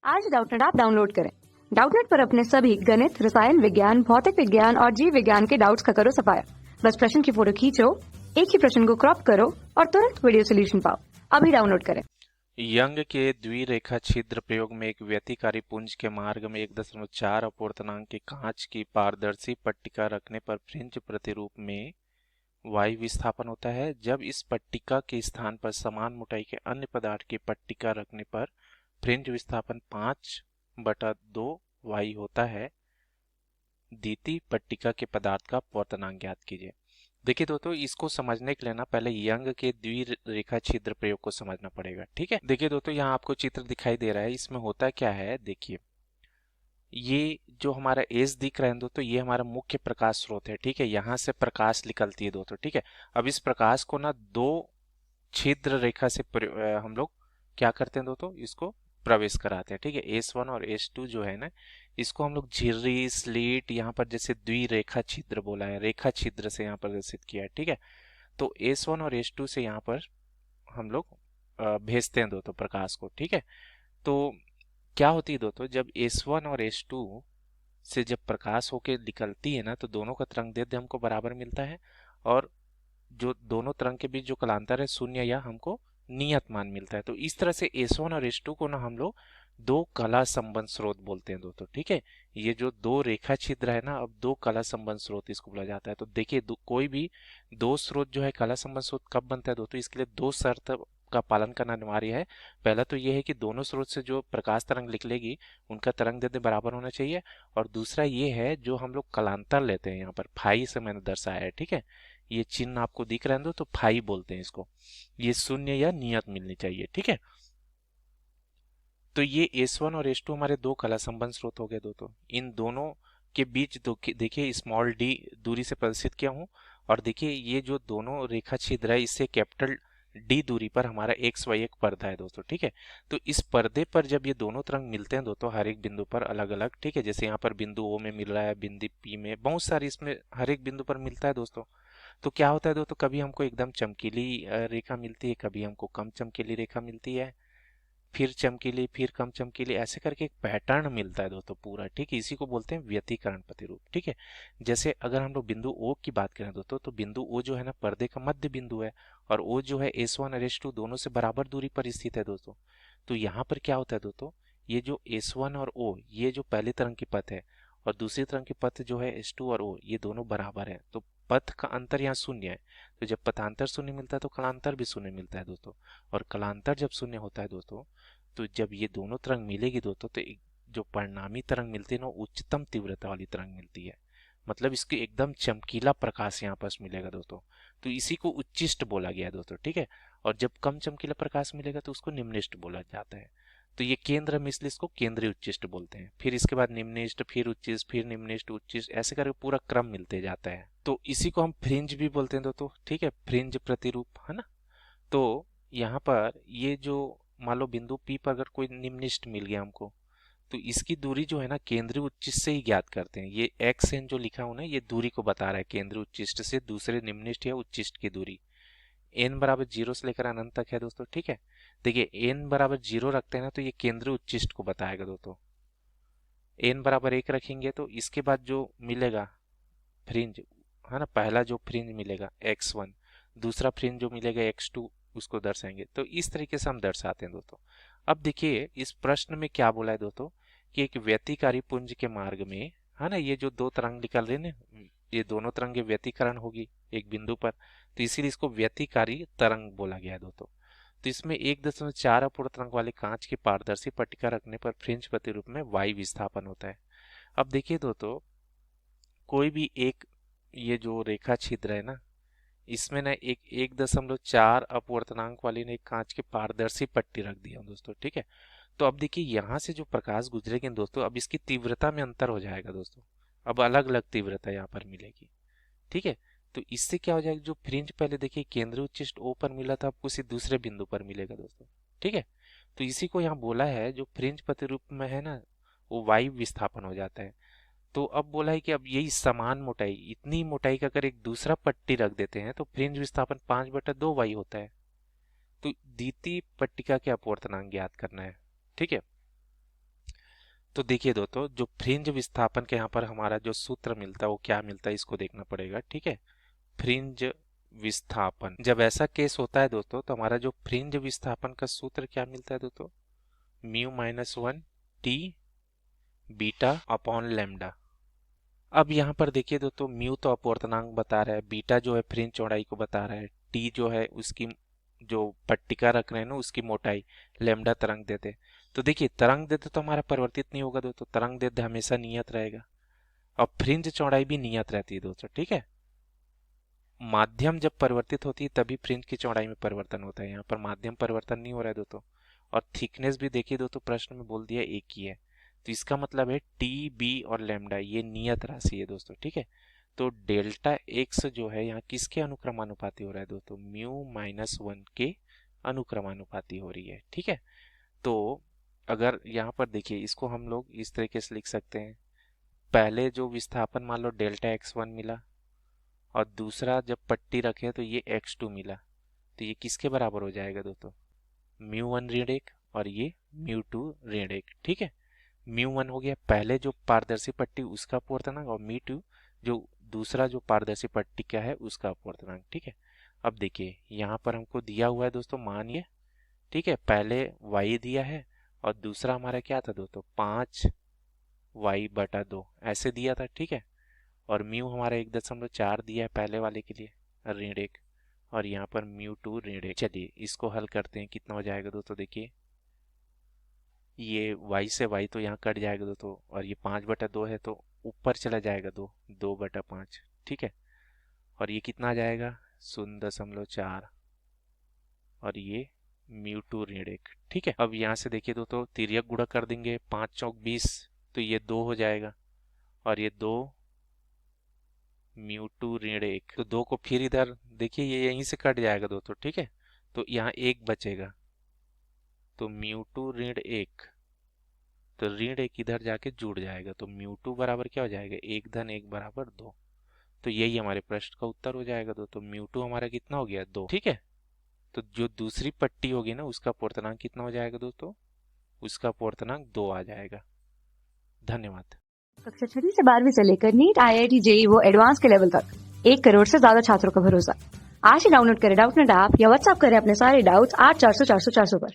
आज Doubtnut app download करें। Doubtnut पर अपने सभी गणित, रसायन विज्ञान, भौतिक विज्ञान और जीव विज्ञान के डाउट्स का करो सफाया। बस प्रश्न की फोटो खींचो, एक ही प्रश्न को क्रॉप करो और तुरंत वीडियो सोल्यूशन पाओ। अभी डाउनलोड करें। यंग के द्विरेखा छिद्र प्रयोग में एक व्यतिकारी पुंज के मार्ग में 1.4 अपूर्णांक की कांच की पारदर्शी पट्टिका रखने पर फ्रिंज प्रतिरूप में वायु विस्थापन होता है। जब इस पट्टिका के स्थान पर समान मोटाई के अन्य पदार्थ की पट्टिका रखने पर फ्रिंज विस्थापन 5/2 वायु होता है। द्वितीय पट्टिका के पदार्थ का अपवर्तनांक ज्ञात कीजिए। देखिए दोस्तों, इसको समझने के लिए ना पहले यंग के द्विरेखा छिद्र प्रयोग को समझना पड़ेगा। ठीक है, देखिए दोस्तों, यहाँ आपको चित्र दिखाई दे रहा है। इसमें होता क्या है, देखिए ये जो हमारा एज दिख रहा है दोस्तों, ये हमारा मुख्य प्रकाश स्रोत है। ठीक है, यहाँ से प्रकाश निकलती है दोस्तों। ठीक है, अब इस प्रकाश को ना दो छिद्र रेखा से हम लोग क्या करते हैं दोस्तों, इसको प्रवेश कराते हैं। ठीक है, S1 और S2 जो है ना, इसको हम लोग झिर्री, स्लीट, यहाँ पर जैसे द्विरेखा छिद्र बोला है, रेखा छिद्र से यहाँ प्रदर्शित किया है। ठीक है, तो S1 और S2 से यहाँ पर हम लोग भेजते हैं दोस्तों प्रकाश को। ठीक है, तो क्या होती है दोस्तों, जब S1 और S2 से जब प्रकाश होके निकलती है ना, तो दोनों का तरंग दैर्ध्य हमको बराबर मिलता है और जो दोनों तरंग के बीच जो कलांतर है शून्य या हमको नियत मान मिलता है। तो इस तरह से S1 और S2 को ना हम लोग दो कला संबंध स्रोत बोलते हैं दोस्तों। ठीक है, ये जो दो रेखा छिद्र है ना, अब दो कला संबंध स्रोत इसको बोला जाता है। तो देखिए, कोई भी दो स्रोत जो है कला संबंध स्रोत कब बनता है दोस्तों, इसके लिए दो शर्त का पालन करना अनिवार्य है। पहला तो ये है कि दोनों स्रोत से जो प्रकाश तरंग निकलेगी उनका तरंग दैर्ध्य बराबर होना चाहिए, और दूसरा ये है जो हम लोग कलांतर लेते हैं, यहाँ पर फाई से मैंने दर्शाया है। ठीक है, ये चिन्ह आपको दिख रहा है तो फाई बोलते हैं इसको, ये शून्य या नियत मिलनी चाहिए। ठीक है, तो ये S1 और S2 हमारे दो कला संबंध स्रोत हो गए दोस्तों। इन दोनों के बीच देखिए स्मॉल d दूरी से प्रदर्शित किया हूं, और देखिए ये जो दोनों रेखा छिद्र है इससे कैपिटल d दूरी पर हमारा XY एक पर्दा है दोस्तों। ठीक है, तो इस पर्दे पर जब ये दोनों तरंग मिलते हैं दोस्तों हर एक बिंदु पर अलग अलग, ठीक है, जैसे यहाँ पर बिंदु O में मिल रहा है, बिंदु P में, बहुत सारी इसमें हर एक बिंदु पर मिलता है दोस्तों। तो क्या होता है दोस्तों, कभी हमको एकदम चमकीली रेखा मिलती है, कभी हमको कम चमकीली रेखा मिलती है, फिर चमकीली, फिर कम चमकीली, ऐसे करके एक पैटर्न मिलता है दोस्तों पूरा। ठीक है, इसी को बोलते हैं व्यतिकरण प्रतिरूप। ठीक है, जैसे अगर हम लोग बिंदु ओ की बात करें दोस्तों, तो बिंदु ओ जो है ना पर्दे का मध्य बिंदु है, और ओ जो है S1 और S2 दोनों से बराबर दूरी पर स्थित है दोस्तों। तो यहाँ पर क्या होता है दोस्तों, ये जो S1 और O ये जो पहले तरंग की पथ है, और दूसरी तरंग की पथ जो है S2 और O ये दोनों बराबर है, तो पथ का अंतर यहाँ शून्य है। तो जब पथांतर शून्य मिलता है तो कलांतर भी शून्य मिलता है दोस्तों, और कलांतर जब शून्य होता है दोस्तों, तो जब ये दोनों तरंग मिलेगी दोस्तों, तो एक जो परिणामी तरंग मिलती है ना, उच्चतम तीव्रता वाली तरंग मिलती है। मतलब इसके एकदम चमकीला प्रकाश यहाँ पास मिलेगा दोस्तों, तो इसी को उच्चिष्ट बोला गया है दोस्तों। ठीक है, और जब कम चमकीला प्रकाश मिलेगा तो उसको निम्निष्ट बोला जाता है। तो ये केंद्र में इसलिए इसको केंद्रीय उच्चिष्ट बोलते हैं। फिर इसके बाद निम्निष्ट, फिर उच्चिष्ट, फिर निम्निष्ट, उच्चिष्ट, ऐसे करके पूरा क्रम मिलते जाता है। तो इसी को हम फ्रिंज भी बोलते हैं दोस्तों। ठीक है, फ्रिंज प्रतिरूप है ना। तो यहाँ पर ये जो मान लो बिंदु P पर अगर कोई निम्निष्ट मिल गया हमको, तो इसकी दूरी जो है ना केंद्रीय उच्चिष्ट से ही ज्ञात करते हैं। ये XN जो लिखा हूं ना, ये दूरी को बता रहा है केंद्रीय उच्चिष्ट से दूसरे निम्निष्ट या उच्चिष्ट की दूरी। n बराबर 0 से लेकर अनंत तक है दोस्तों। ठीक है, देखिए n बराबर 0 रखते हैं ना, तो ये केंद्रीय उच्चिष्ट को बताएगा दोस्तों। n बराबर 1 रखेंगे तो इसके बाद जो मिलेगा फ्रिंज है ना, पहला जो फ्रिंज मिलेगा X1, दूसरा फ्रिंज जो मिलेगा X2, उसको दर्शाएंगे। तो इस तरीके से हम दर्शाते हैं दोस्तों। अब देखिए इस प्रश्न में क्या बोला है दोस्तों, कि एक व्यतिकारी पुंज के मार्ग में है ना, ये जो दो तरंग निकल रहे हैं ना, ये दोनों तरंग के व्यतिकरण होगी एक बिंदु पर, तो इसीलिए इसको व्यतिकारी तरंग बोला गया है दोस्तों। तो इसमें 1.4 अपूर्णांक वाले कांच की पारदर्शी पट्टिका रखने पर फ्रिंज प्रतिरूप में वायु विस्थापन होता है। अब देखिए दोस्तों, कोई भी एक ये जो रेखा छिद्र है ना, इसमें ना एक 1.4 अपवर्तनांक वाली ने एक कांच की पारदर्शी पट्टी रख दी है दोस्तों। ठीक है, तो अब देखिए यहाँ से जो प्रकाश गुजरेगी दोस्तों, अब इसकी तीव्रता में अंतर हो जाएगा दोस्तों। अब अलग अलग तीव्रता यहाँ पर मिलेगी। ठीक है, तो इससे क्या हो जाएगा, जो फ्रिंज पहले देखिए केंद्रीय उच्चिष्ट O पर मिला था, आपको किसी दूसरे बिंदु पर मिलेगा दोस्तों। ठीक है, तो इसी को यहाँ बोला है जो फ्रिंज प्रतिरूप में है ना, वो वायु विस्थापन हो जाता है। तो अब बोला है कि अब यही समान मोटाई, इतनी मोटाई का अगर एक दूसरा पट्टी रख देते हैं तो फ्रिंज विस्थापन 5/2 वाई होता है। तो द्वितीय पट्टिका के अपवर्तनांक ज्ञात करना है। ठीक है, तो देखिए दोस्तों, जो फ्रिंज विस्थापन के यहाँ पर हमारा जो सूत्र मिलता है वो क्या मिलता है इसको देखना पड़ेगा। ठीक है, फ्रिंज विस्थापन, जब ऐसा केस होता है दोस्तों तो हमारा जो फ्रिंज विस्थापन का सूत्र क्या मिलता है दोस्तों, mu minus one T beta upon lambda. अब यहाँ पर देखिए दोस्तों, म्यू तो अपवर्तनांक बता रहा है, बीटा जो है फ्रिंज चौड़ाई को बता रहा है, टी जो है उसकी जो पट्टिका रख रहे हैं ना उसकी मोटाई, लैम्डा तरंग देते। तो देखिए तरंग देते तो हमारा परिवर्तित नहीं होगा दोस्तों, तरंग देते हमेशा नियत रहेगा और फ्रिंज चौड़ाई भी नियत रहती है दोस्तों। ठीक है, माध्यम जब परिवर्तित होती है तभी फ्रिंज की चौड़ाई में परिवर्तन होता है, यहाँ पर माध्यम परिवर्तन नहीं हो रहा है दोस्तों। और थिकनेस भी देखिए दोस्तों, प्रश्न में बोल दिया एक ही है, तो इसका मतलब है टी बी और लैम्डा ये नियत राशि है दोस्तों। ठीक है, तो डेल्टा एक्स जो है यहाँ किसके अनुक्रमानुपाती हो रहा है दोस्तों, म्यू माइनस वन के अनुक्रमानुपाती हो रही है। ठीक है, तो अगर यहाँ पर देखिए इसको हम लोग इस तरीके से लिख सकते हैं, पहले जो विस्थापन मान लो डेल्टा एक्स वन मिला और दूसरा जब पट्टी रखे तो ये x2 मिला, तो ये किसके बराबर हो जाएगा दोस्तों, म्यू वन ऋण एक और ये म्यू टू ऋण एक। ठीक है, म्यू वन हो गया पहले जो पारदर्शी पट्टी उसका अपवर्तनांक और म्यू टू जो दूसरा जो पारदर्शी पट्टी का है उसका अपवर्तनांक। ठीक है, अब देखिए यहाँ पर हमको दिया हुआ है दोस्तों मान ये, ठीक है, पहले y दिया है और दूसरा हमारा क्या था दोस्तों 5y/2 ऐसे दिया था। ठीक है, और म्यू हमारा 1.4 दिया है पहले वाले के लिए ऋण एक, और यहाँ पर म्यू टू ऋण एक। चलिए इसको हल करते हैं, कितना हो जाएगा दोस्तों, देखिए ये y से y तो यहाँ कट जाएगा दोस्तों, और ये 5/2 है तो ऊपर चला जाएगा 2/5। ठीक है, और ये कितना आ जाएगा 0.4 और ये म्यू टू ऋण एक। ठीक है, अब यहाँ से देखिए दोस्तों तिर्यक गुणा कर देंगे, 5 चौक 20 तो ये 2 हो जाएगा और ये 2 म्यू टू ऋण एक, तो 2 को फिर इधर देखिए ये यहीं से कट जाएगा दोस्तों। ठीक है, तो यहाँ 1 बचेगा, तो म्यू टू ऋण एक, तो ऋण एक इधर जाके जुड़ जाएगा, तो म्यू टू बराबर क्या हो जाएगा 1 धन 1 बराबर 2। तो यही हमारे प्रश्न का उत्तर हो जाएगा दोस्तों, म्यू टू हमारा कितना हो गया 2। ठीक है, तो जो दूसरी पट्टी होगी ना उसका अपवर्तनांक कितना हो जाएगा दोस्तों, उसका अपवर्तनांक 2 आ जाएगा। धन्यवाद। कक्षा 6 से 12वीं से लेकर नीट, IIT, JEE वो एडवांस के लेवल तक 1 करोड़ से ज्यादा छात्रों का भरोसा। आज ही डाउनलोड करें डाउटनेट ऐप या व्हाट्सएप करें अपने सारे डाउट्स 8400 400 400 पर।